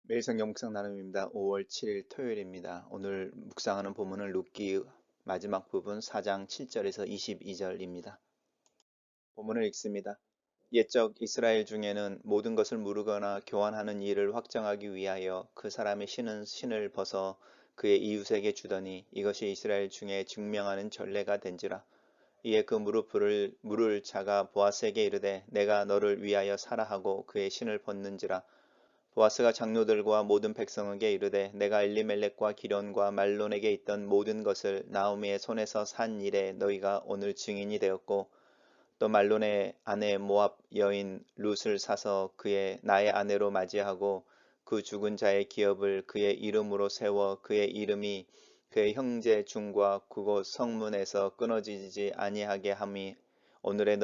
매일 성경 묵상 나눔입니다. 5월 7일 토요일입니다. 오늘 묵상하는 본문은 룻기 마지막 부분 4장 7절에서 22절입니다. 본문을 읽습니다. 옛적 이스라엘 중에는 모든 것을 무르거나 교환하는 일을 확정하기 위하여 그 사람의 신은 신을 벗어 그의 이웃에게 주더니 이것이 이스라엘 중에 증명하는 전례가 된지라. 이에 그 무릎을 물을 자가 보아스에게 이르되 내가 너를 위하여 사라 하고 그의 신을 벗는지라. 보아스가 장로들과 모든 백성에게 이르되 내가 엘리멜렉과 기련과 말론에게 있던 모든 것을 나오미의 손에서 산 일에 너희가 오늘 증인이 되었고 또 말론의 아내 모압 여인 룻을 사서 그의 나의 아내로 맞이하고 그 죽은 자의 기업을 그의 이름으로 세워 그의 이름이 그의 형제 중과 그곳 성문에서 끊어지지 아니하게 함이 오늘의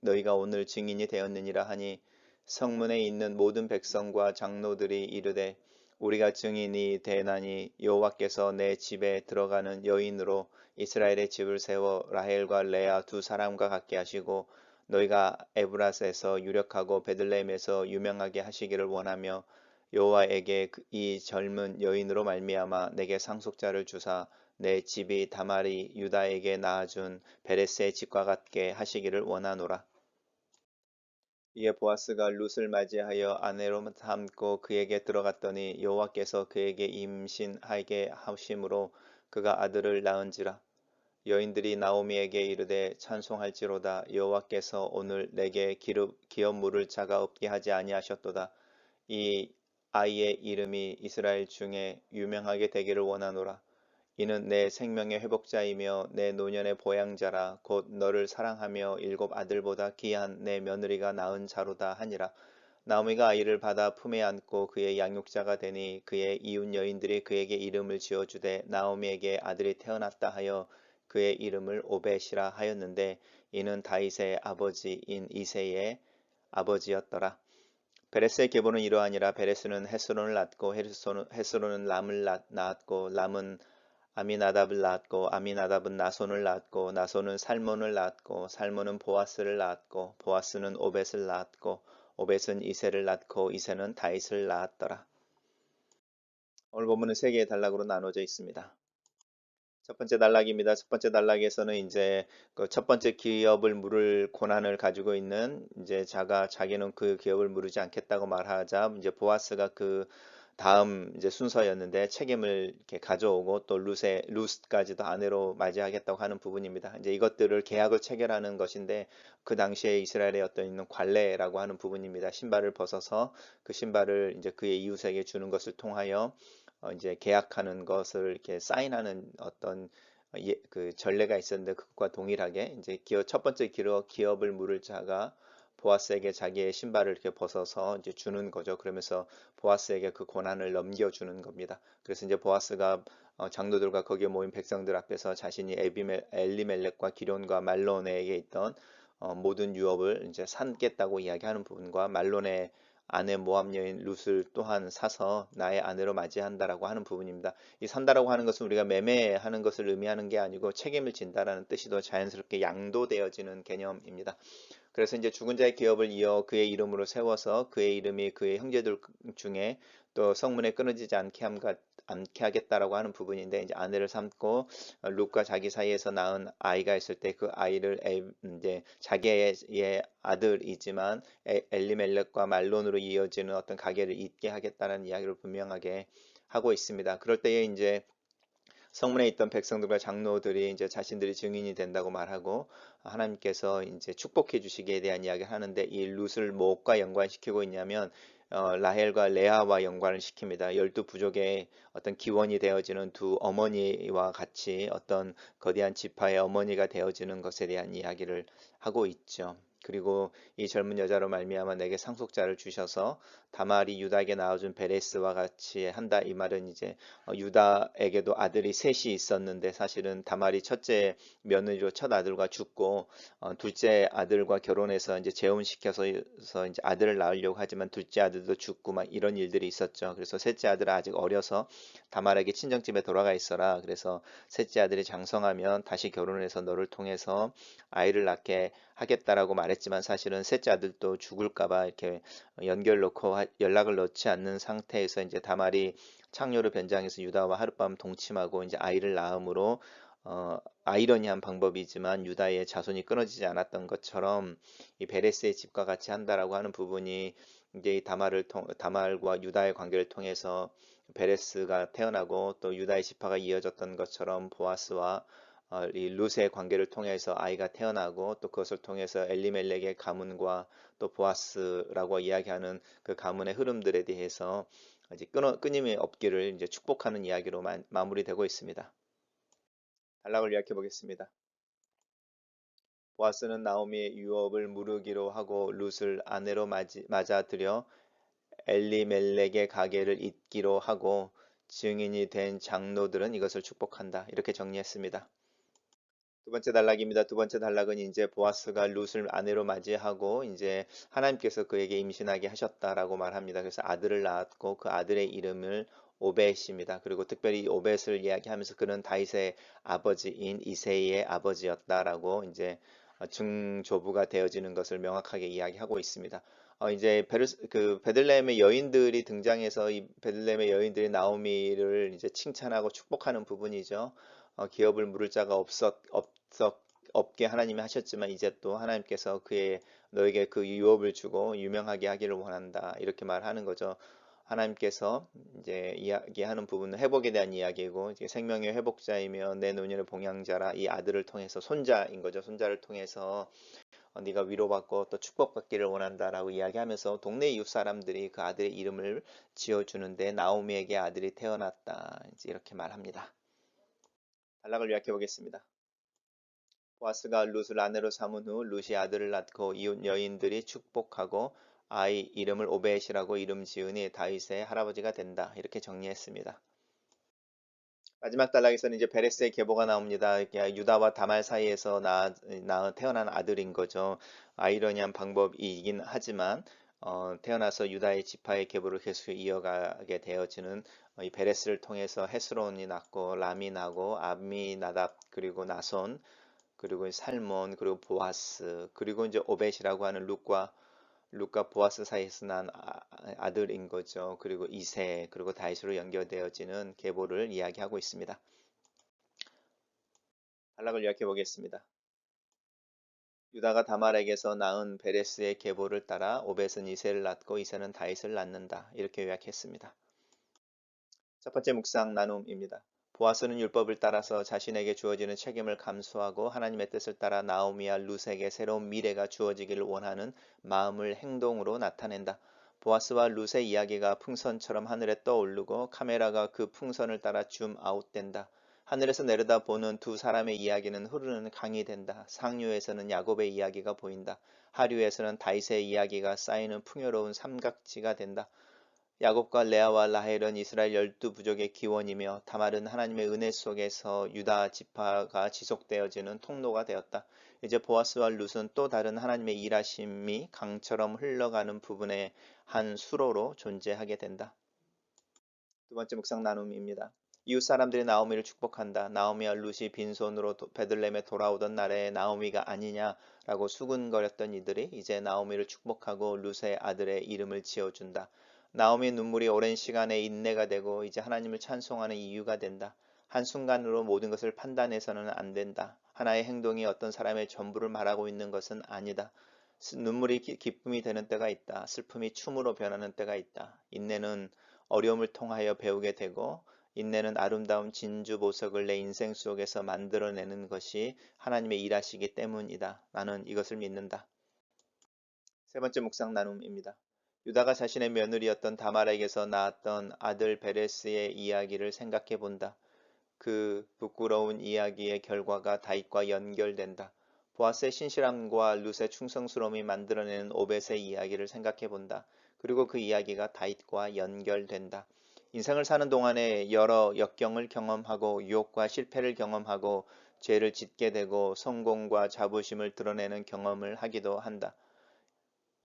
너희가 오늘 증인이 되었느니라 하니 성문에 있는 모든 백성과 장로들이 이르되 우리가 증인이 되나니 여호와께서 내 집에 들어가는 여인으로 이스라엘의 집을 세워 라헬과 레아 두 사람과 같게 하시고 너희가 에브라스에서 유력하고 베들레헴에서 유명하게 하시기를 원하며 여호와에게 이 젊은 여인으로 말미암아 내게 상속자를 주사 내 집이 다말이 유다에게 낳아준 베레스의 집과 같게 하시기를 원하노라. 이에 보아스가 룻을 맞이하여 아내로 삼고 그에게 들어갔더니 여호와께서 그에게 임신하게 하심으로 그가 아들을 낳은지라. 여인들이 나오미에게 이르되 찬송할지로다 여호와께서 오늘 내게 기업 물을 자가 없게 하지 아니하셨도다. 이 아이의 이름이 이스라엘 중에 유명하게 되기를 원하노라. 이는 내 생명의 회복자이며 내 노년의 보양자라. 곧 너를 사랑하며 일곱 아들보다 귀한 내 며느리가 낳은 자로다 하니라. 나오미가 아이를 받아 품에 안고 그의 양육자가 되니 그의 이웃 여인들이 그에게 이름을 지어주되 나오미에게 아들이 태어났다 하여 그의 이름을 오벳이라 하였는데 이는 다윗의 아버지인 이새의 아버지였더라. 베레스의 계보는 이러하니라. 베레스는 헤스론을 낳고 헤스론은 람을 낳았고 람은 아미나답을 낳았고 아미나답은 나손을 낳았고 나손은 살몬을 낳았고 살몬은 보아스를 낳았고 보아스는 오벳을 낳았고 오벳은 이새를 낳고 이새는 다윗을 낳았더라. 오늘 본문은 세 개의 단락으로 나눠져 있습니다. 첫 번째 단락입니다. 첫 번째 단락에서는 이제 그 첫 번째 기업을 물을 고난을 가지고 있는 이제 자기는 그 기업을 물지 않겠다고 말하자 이제 보아스가 그 다음 이제 순서였는데 책임을 이렇게 가져오고 또 룻까지도 아내로 맞이하겠다고 하는 부분입니다. 이제 이것들을 계약을 체결하는 것인데 그 당시에 이스라엘의 어떤 있는 관례라고 하는 부분입니다. 신발을 벗어서 그 신발을 이제 그의 이웃에게 주는 것을 통하여 이제 계약하는 것을 이렇게 사인하는 어떤 그 전례가 있었는데 그것과 동일하게 이제 첫 번째 기업을 물을 자가 보아스에게 자기의 신발을 이렇게 벗어서 이제 주는 거죠. 그러면서 보아스에게 그 고난을 넘겨주는 겁니다. 그래서 이제 보아스가 장로들과 거기에 모인 백성들 앞에서 자신이 엘리멜렉과 기론과 말론에게 있던 모든 유업을 이제 산겠다고 이야기하는 부분과 말론의 아내 모압 여인 룻을 또한 사서 나의 아내로 맞이한다라고 하는 부분입니다. 이 산다라고 하는 것은 우리가 매매하는 것을 의미하는 게 아니고 책임을 진다라는 뜻이도 자연스럽게 양도되어지는 개념입니다. 그래서 이제 죽은 자의 기업을 이어 그의 이름으로 세워서 그의 이름이 그의 형제들 중에 또 성문에 끊어지지 않게 하겠다라고 하는 부분인데 이제 아내를 삼고 룻과 자기 사이에서 낳은 아이가 있을 때 그 아이를 이제 자기의 아들이지만 엘리멜렉과 말론으로 이어지는 어떤 가계를 잇게 하겠다는 이야기를 분명하게 하고 있습니다. 그럴 때에 이제 성문에 있던 백성들과 장로들이 이제 자신들이 증인이 된다고 말하고 하나님께서 이제 축복해 주시기에 대한 이야기를 하는데 이 룻을 무엇과 연관시키고 있냐면 라헬과 레아와 연관을 시킵니다. 열두 부족의 어떤 기원이 되어지는 두 어머니와 같이 어떤 거대한 지파의 어머니가 되어지는 것에 대한 이야기를 하고 있죠. 그리고 이 젊은 여자로 말미암아 내게 상속자를 주셔서 다말이 유다에게 낳아준 베레스와 같이 한다. 이 말은 이제 유다에게도 아들이 셋이 있었는데 사실은 다말이 첫째 며느리로 첫 아들과 죽고 둘째 아들과 결혼해서 이제 재혼시켜서 이제 아들을 낳으려고 하지만 둘째 아들도 죽고 막 이런 일들이 있었죠. 그래서 셋째 아들은 아직 어려서 다말에게 친정집에 돌아가 있어라. 그래서 셋째 아들이 장성하면 다시 결혼해서 너를 통해서 아이를 낳게 하겠다라고 말했지만 사실은 셋째 아들도 죽을까봐 이렇게 연결 놓고 연락을 놓지 않는 상태에서 이제 다말이 창녀로 변장해서 유다와 하룻밤 동침하고 이제 아이를 낳음으로 아이러니한 방법이지만 유다의 자손이 끊어지지 않았던 것처럼 이 베레스의 집과 같이 한다라고 하는 부분이 이제 이 다말과 유다의 관계를 통해서 베레스가 태어나고 또 유다의 지파가 이어졌던 것처럼 보아스와 이 룻의 관계를 통해서 아이가 태어나고 또 그것을 통해서 엘리멜렉의 가문과 또 보아스라고 이야기하는 그 가문의 흐름들에 대해서 이제 끊임이 없기를 이제 축복하는 이야기로 마무리되고 있습니다. 단락을 요약해 보겠습니다. 보아스는 나오미의 유업을 무르기로 하고 룻을 아내로 맞아들여 엘리멜렉의 가게를 잇기로 하고 증인이 된 장로들은 이것을 축복한다. 이렇게 정리했습니다. 두 번째 단락입니다. 두 번째 단락은 이제 보아스가 룻을 아내로 맞이하고 이제 하나님께서 그에게 임신하게 하셨다라고 말합니다. 그래서 아들을 낳았고 그 아들의 이름을 오벳입니다. 그리고 특별히 오벳을 이야기하면서 그는 다윗의 아버지인 이새의 아버지였다라고 이제 증조부가 되어지는 것을 명확하게 이야기하고 있습니다. 이제 그 베들레헴의 여인들이 등장해서 이 베들레헴의 여인들이 나오미를 이제 칭찬하고 축복하는 부분이죠. 기업을 물을 자가 없게 하나님이 하셨지만 이제 또 하나님께서 너에게 그 유업을 주고 유명하게 하기를 원한다. 이렇게 말하는 거죠. 하나님께서 이제 이야기하는 부분은 회복에 대한 이야기고 이제 생명의 회복자이며 내 노년의 봉양자라 이 아들을 통해서 손자인 거죠. 손자를 통해서 네가 위로받고 또 축복받기를 원한다라고 이야기하면서 동네 이웃 사람들이 그 아들의 이름을 지어주는데 나오미에게 아들이 태어났다. 이제 이렇게 말합니다. 단락을 요약해 보겠습니다. 보아스가 룻을 아내로 삼은 후 룻이 아들을 낳고 이웃 여인들이 축복하고 아이 이름을 오벳이라고 이름 지으니 다윗의 할아버지가 된다. 이렇게 정리했습니다. 마지막 단락에서는 이제 베레스의 계보가 나옵니다. 유다와 다말 사이에서 태어난 아들인 거죠. 아이러니한 방법이긴 하지만 태어나서 유다의 지파의 계보를 계속 이어가게 되어지는 이 베레스를 통해서 헤스론이 낳고 람이 나고 암미나답 그리고 나손 그리고 살몬 그리고 보아스 그리고 이제 오벳이라고 하는 룻과 보아스 사이에서 난 아들인 거죠. 그리고 이세 그리고 다윗으로 연결되어지는 계보를 이야기하고 있습니다. 단락을 요약해 보겠습니다. 유다가 다말에게서 낳은 베레스의 계보를 따라 오벳은 이세를 낳고 이세는 다윗을 낳는다. 이렇게 요약했습니다. 첫 번째 묵상 나눔입니다. 보아스는 율법을 따라서 자신에게 주어지는 책임을 감수하고 하나님의 뜻을 따라 나오미와 룻에게 새로운 미래가 주어지기를 원하는 마음을 행동으로 나타낸다. 보아스와 룻의 이야기가 풍선처럼 하늘에 떠오르고 카메라가 그 풍선을 따라 줌 아웃된다. 하늘에서 내려다보는 두 사람의 이야기는 흐르는 강이 된다. 상류에서는 야곱의 이야기가 보인다. 하류에서는 다윗의 이야기가 쌓이는 풍요로운 삼각지가 된다. 야곱과 레아와 라헬은 이스라엘 12부족의 기원이며 다말은 하나님의 은혜 속에서 유다 지파가 지속되어지는 통로가 되었다. 이제 보아스와 룻은 또 다른 하나님의 일하심이 강처럼 흘러가는 부분의 한 수로로 존재하게 된다. 두 번째 묵상 나눔입니다. 이웃 사람들이 나오미를 축복한다. 나오미와 룻이 빈손으로 베들레헴에 돌아오던 날에 나오미가 아니냐라고 수군거렸던 이들이 이제 나오미를 축복하고 룻의 아들의 이름을 지어준다. 나오미의 눈물이 오랜 시간의 인내가 되고 이제 하나님을 찬송하는 이유가 된다. 한순간으로 모든 것을 판단해서는 안 된다. 하나의 행동이 어떤 사람의 전부를 말하고 있는 것은 아니다. 눈물이 기쁨이 되는 때가 있다. 슬픔이 춤으로 변하는 때가 있다. 인내는 어려움을 통하여 배우게 되고 인내는 아름다운 진주 보석을 내 인생 속에서 만들어내는 것이 하나님의 일하시기 때문이다. 나는 이것을 믿는다. 세 번째 묵상 나눔입니다. 유다가 자신의 며느리였던 다말에게서 낳았던 아들 베레스의 이야기를 생각해 본다. 그 부끄러운 이야기의 결과가 다윗과 연결된다. 보아스의 신실함과 룻의 충성스러움이 만들어내는 오벳의 이야기를 생각해 본다. 그리고 그 이야기가 다윗과 연결된다. 인생을 사는 동안에 여러 역경을 경험하고 유혹과 실패를 경험하고 죄를 짓게 되고 성공과 자부심을 드러내는 경험을 하기도 한다.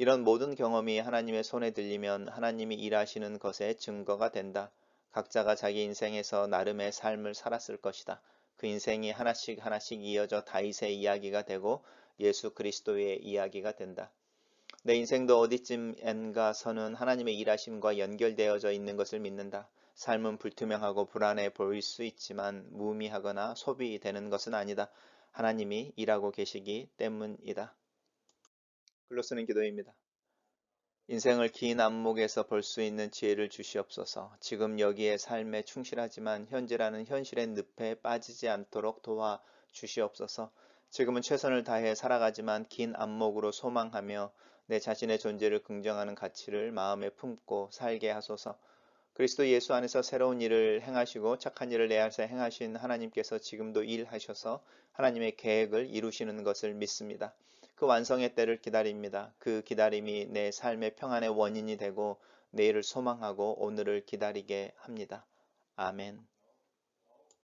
이런 모든 경험이 하나님의 손에 들리면 하나님이 일하시는 것의 증거가 된다. 각자가 자기 인생에서 나름의 삶을 살았을 것이다. 그 인생이 하나씩 하나씩 이어져 다윗의 이야기가 되고 예수 그리스도의 이야기가 된다. 내 인생도 어디쯤엔가서는 하나님의 일하심과 연결되어져 있는 것을 믿는다. 삶은 불투명하고 불안해 보일 수 있지만 무의미하거나 소비되는 것은 아니다. 하나님이 일하고 계시기 때문이다. 글로 쓰는 기도입니다. 인생을 긴 안목에서 볼 수 있는 지혜를 주시옵소서. 지금 여기에 삶에 충실하지만 현재라는 현실의 늪에 빠지지 않도록 도와 주시옵소서. 지금은 최선을 다해 살아가지만 긴 안목으로 소망하며 내 자신의 존재를 긍정하는 가치를 마음에 품고 살게 하소서. 그리스도 예수 안에서 새로운 일을 행하시고 착한 일을 내 안에서 행하신 하나님께서 지금도 일하셔서 하나님의 계획을 이루시는 것을 믿습니다. 그 완성의 때를 기다립니다. 그 기다림이 내 삶의 평안의 원인이 되고 내일을 소망하고 오늘을 기다리게 합니다. 아멘.